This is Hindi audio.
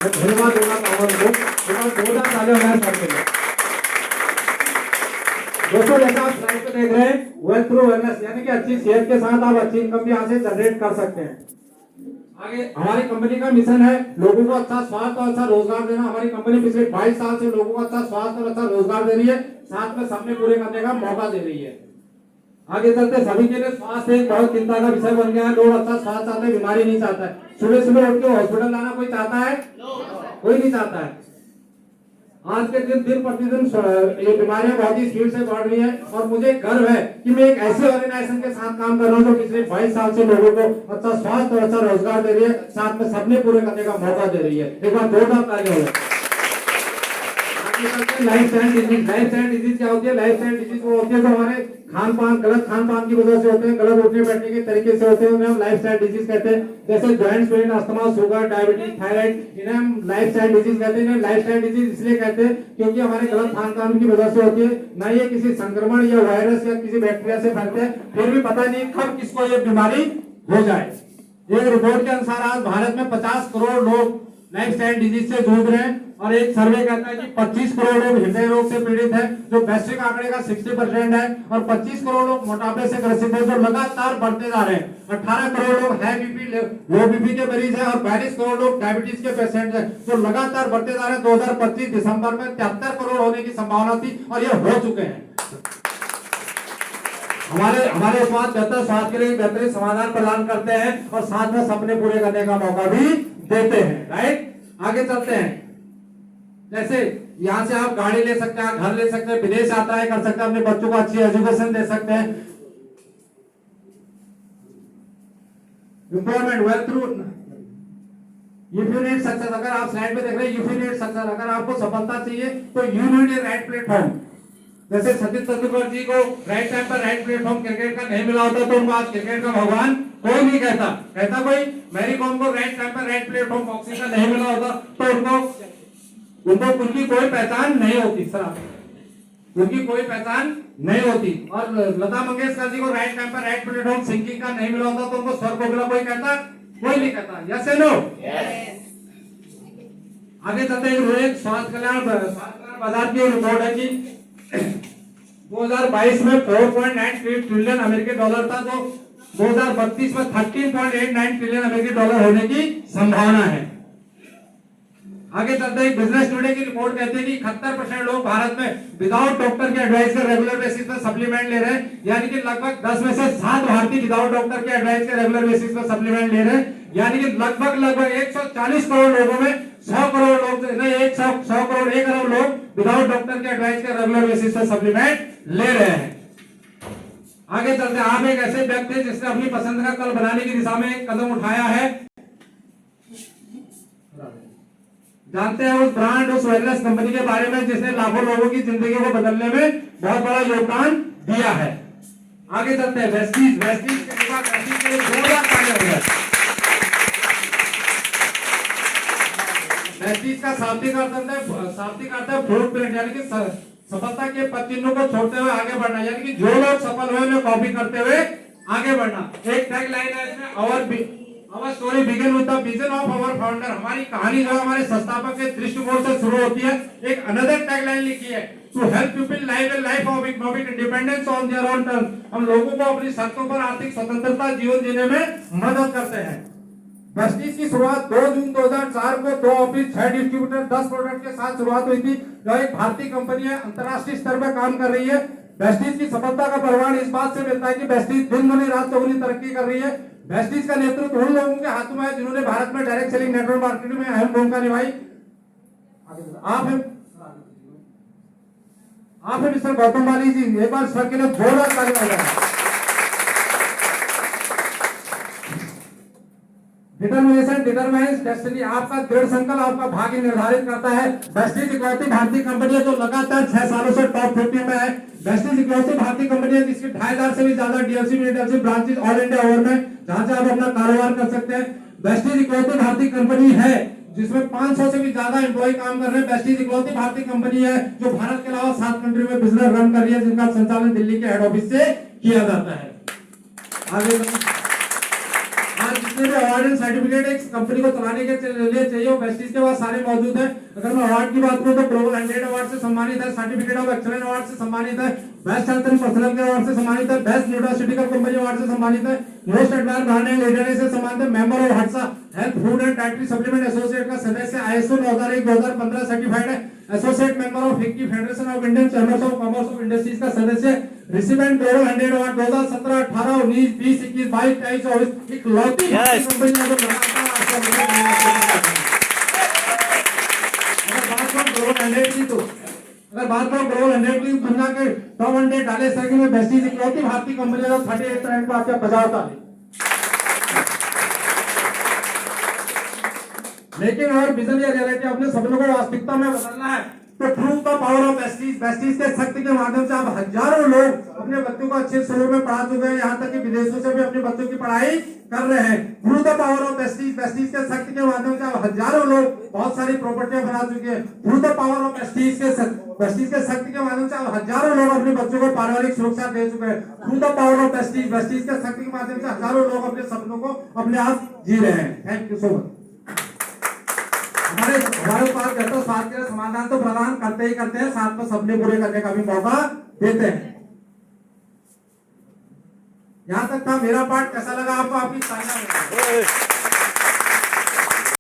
मैं धन्यवाद देना चाहूंगा उनको, 2000 ताले हो गए सर के लिए। दोस्तों जैसा आप स्लाइड पे देख रहे हैं, वेल्थ थ्रू वेलनेस, यानी कि अच्छी सेहत के साथ आप अच्छी इनकम भी यहाँ से जनरेट कर सकते हैं। आगे हमारी कंपनी का मिशन है लोगों को अच्छा स्वास्थ्य और अच्छा रोजगार देना। हमारी कंपनी पिछले 22 साल से लोगों को अच्छा स्वास्थ्य और अच्छा रोजगार दे रही है, साथ में सपने पूरे करने का मौका दे रही है। आगे चलते सभी के लिए स्वास्थ्य एक बहुत चिंता का विषय बन गया है। लोग अच्छा स्वास्थ्य चाहते हैं, बीमारी नहीं चाहता है। सुबह सुबह उठ के हॉस्पिटल लाना कोई चाहता है? कोई नहीं चाहता है। आज के दिन प्रतिदिन ये बीमारियां बहुत ही स्पीड से बढ़ रही है और मुझे गर्व है कि मैं एक ऐसे ऑर्गेनाइजेशन के साथ काम कर रहा हूं जो पिछले 22 साल से लोगों को अच्छा स्वास्थ्य और अच्छा रोजगार दे रही है, साथ में सपने पूरे करने का मौका दे रही है। एक बार जोरदार तालियां हो। Life style disease, life style disease क्या होती है? लाइफ स्टाइल डिजीज वो होती है जो हमारे खान पान, गलत खान पान की वजह से होते हैं, गलत उठने बैठने के तरीके से होते हैं, उन्हें हम लाइफ स्टाइल डिजीज कहते हैं। जैसे joint pain, asthma, sugar, diabetes, thyroid, इन्हें हम लाइफ स्टाइल डिजीज कहते हैं। लाइफ स्टाइल डिजीज इसलिए कहते हैं क्योंकि हमारे गलत खान पान की वजह से होती है। ना ये किसी संक्रमण या वायरस या किसी बैक्टीरिया से फैलते हैं, फिर भी पता नहीं कब किसको ये बीमारी हो जाए। एक रिपोर्ट के अनुसार आज भारत में 50 करोड़ लोग लाइफ स्टाइल डिजीज से जूझ रहे हैं और एक सर्वे कहता है कि 25 करोड़ लोग हृदय रोग से पीड़ित हैं, जो वैश्विक आंकड़े का 60% है, और 25 करोड़ लोग मोटापे से ग्रसित हैं, जो लगातार बढ़ते जा रहे हैं। 18 करोड़ लोग हाई बीपी, लो बीपी के मरीज हैं और 42 करोड़ लोग डायबिटीज के पेशेंट हैं, जो लगातार बढ़ते जा रहे हैं। 2025 दिसंबर में 73 करोड़ होने की संभावना थी और ये हो चुके हैं। हमारे उत्पाद बेहतर स्वास्थ्य के लिए बेहतरीन समाधान प्रदान करते हैं और साथ में सपने पूरे करने का मौका भी देते हैं। राइट, आगे चलते हैं। जैसे यहाँ से आप गाड़ी ले सकते हैं, घर ले सकते हैं, विदेश यात्रा कर सकते हैं, अपने बच्चों को अच्छी एजुकेशन दे सकते हैं। Employment wealth through if you need success, अगर आप स्लाइड पे देख रहे हैं इफ यू नीड सक्सेस, अगर आपको सफलता चाहिए तो you need a right platform. जैसे सचिन तेंदुलकर जी को राइट टाइम पर राइट प्लेटफॉर्म क्रिकेट का नहीं मिला होता तो उनको आज क्रिकेट का भगवान कोई नहीं कहता कोई। मैरी कॉम को राइट टाइम पर राइट प्लेटफॉर्म बॉक्सिंग का नहीं मिला होता तो उनकी कोई पहचान नहीं होती सर, उनकी कोई पहचान नहीं होती। और लता मंगेशकर जी को राइट टाइम पर राइट प्लेटफॉर्म सिंगिंग का नहीं मिला होता तो उनको स्वर कोकिला कोई कहता? कोई नहीं कहता। यस या नो? आगे चलते हैं। स्वास्थ्य कल्याण बाजार की रिपोर्ट है कि 2022 में 4.9 ट्रिलियन अमेरिकी डॉलर था, जो 2032 में 13.89 ट्रिलियन अमेरिकी डॉलर होने की संभावना है। आगे चलते हैं। बिजनेस टुडे की रिपोर्ट कहती है कि 71% लोग भारत में विदाउट डॉक्टर के एडवाइस के रेगुलर बेसिस पर सप्लीमेंट ले रहे हैं, यानी कि लगभग 10 में से 7 भारतीय विदाउट डॉक्टर के एडवाइस के रेगुलर बेसिस पर सप्लीमेंट ले रहे हैं, यानी कि लगभग 140 करोड़ लोगों में 100 करोड़ लोग नहीं, 100 करोड़ 1 अरब लोग विदाउट डॉक्टर के एडवाइस के रेगुलर बेसिस पर सप्लीमेंट ले रहे हैं। आगे चलते हैं। आप एक ऐसे व्यक्ति हैं जिसने अपनी पसंद का कल बनाने की दिशा में एक कदम उठाया है। जानते हैं उस ब्रांड, उस वेलनेस कंपनी के बारे में जिसने लाखों लोगों की जिंदगी को बदलने में बहुत बड़ा योगदान दिया है। आगे चलते हैं। वेस्टीज के लिए जोरदार तालियां हो जाए। वेस्टीज का शाब्दिक अर्थ है फ्रूट प्रिंट, यानी कि सफलता के पद चिन्हों को छोड़ते हुए आगे बढ़ना, यानी कि जो लोग सफल हुए उन्हें कॉपी करते हुए आगे बढ़ना। एक टैग लाइन है इसमें, Our story begin with the vision of our founder। हमारी कहानी जो हमारे संस्थापक के दृष्टिकोण से शुरू होती है। एक अनदर टैगलाइन लिखी है, to help people live a life of economic independence on their own terms। हम लोगों को अपनी शर्तों पर आर्थिक स्वतंत्रता जीवन जीने में मदद करते हैं। वेस्टीज की शुरुआत 2 जून 2004 को 2 ऑफिस, 6 डिस्ट्रीब्यूटर, 10 प्रोडक्ट के साथ शुरुआत हुई थी। जो एक भारतीय कंपनी है, अंतर्राष्ट्रीय स्तर पर काम कर रही है। वेस्टीज की सफलता का प्रमाण इस बात से मिलता है कि वेस्टीज दिन दुनी रात चौगुनी तरक्की कर रही है। वेस्टीज का नेतृत्व उन लोगों के हाथों में है जिन्होंने भारत में डायरेक्ट सेलिंग नेटवर्क मार्केटिंग में अहम भूमिका निभाई। आप है मिस्टर गौतम वाली जी, एक बार सर के लिए जोरदार तालियां हो जाए। डिटर्मिनेशन डिटरमाइंस डेस्टिनी, आपका दृढ़ संकल्प आपका भाग्य निर्धारित करता है। वेस्टीज इकलौती भारतीय कंपनी है जो लगातार 6 सालों से टॉप 50 में है। वेस्टीज इकलौती भारतीय कंपनी है जिसकी 2500 से भी ज्यादा DLC branches all India over में, जहां से आप अपना कारोबार कर सकते हैं। वेस्टीज इकलौती भारतीय कंपनी है जिसमें 500 से भी ज्यादा एम्प्लॉय काम कर रहे हैं। वेस्टीज इकलौती भारतीय कंपनी है जो भारत के अलावा 7 कंट्री में बिजनेस रन कर रही है, जिनका संचालन दिल्ली के हेड ऑफिस से किया जाता है। आगे आज जितने भी अवार्ड एंड सर्टिफिकेट एक कंपनी को चलाने के लिए चाहिए वो वेस्टीज के पास सारे मौजूद है। अगर मैं अवार्ड की बात करूं तो ग्लोबल 100 अवार्ड से सम्मानित है, सर्टिफिकेट ऑफ एक्सीलेंस अवार्ड से सम्मानित है, best health and personal care award से सम्मानित है, बेस्ट न्यूट्रास्यूटिकल कंपनी अवार्ड से सम्मानित है, most advance brand and leader से सम्मानित है, मेंबर ऑफ हट्सा health food and dietary supplement associate का सदस्य, ISO 2001-2015 सर्टिफाइड है, associate member of FICCI federation of Indian chambers of commerce of industries का सदस्य, रिसिपेंट ग्लोबल 100 अवार्ड 2017, 18, 19, 20, 21, 22, 23, 24 इकलौती कंपनी है जो अगर बात करो ग्लोबल 100 की दुनिया के टॉप 100 डाले सर्किल में वेस्टीज इकलौती भारतीय कंपनी है 38 रैंक पर आके बजाओ ताली। लेकिन और विजन या रियलिटी अपने सपनों को वास्तविकता में बदलना है तो prove the power of Vestige. Vestige के शक्ति के माध्यम से आप हजारों लोग अपने बच्चों को अच्छे स्कूलों में पढ़ा चुके हैं, यहाँ तक कि विदेशों से भी अपने बच्चों की पढ़ाई कर रहे हैं। Prove the power of Vestige. Vestige के शक्ति के माध्यम से आप हजारों लोग बहुत सारी प्रॉपर्टियां बना चुके हैं। Prove the power of Vestige के शक्ति के माध्यम से आप हजारों लोग अपने बच्चों को पारिवारिक सुरक्षा दे चुके हैं। Prove the power of Vestige. Vestige के शक्ति के माध्यम से हजारों लोग अपने सपनों को अपने आप जी रहे हैं। Thank you so much. हमारे पास बेहतर स्वास्थ्य के समाधान तो प्रदान करते ही करते हैं, साथ में सपने पूरे करने का भी मौका देते हैं। यहाँ तक था मेरा पार्ट। कैसा लगा आपको? आपकी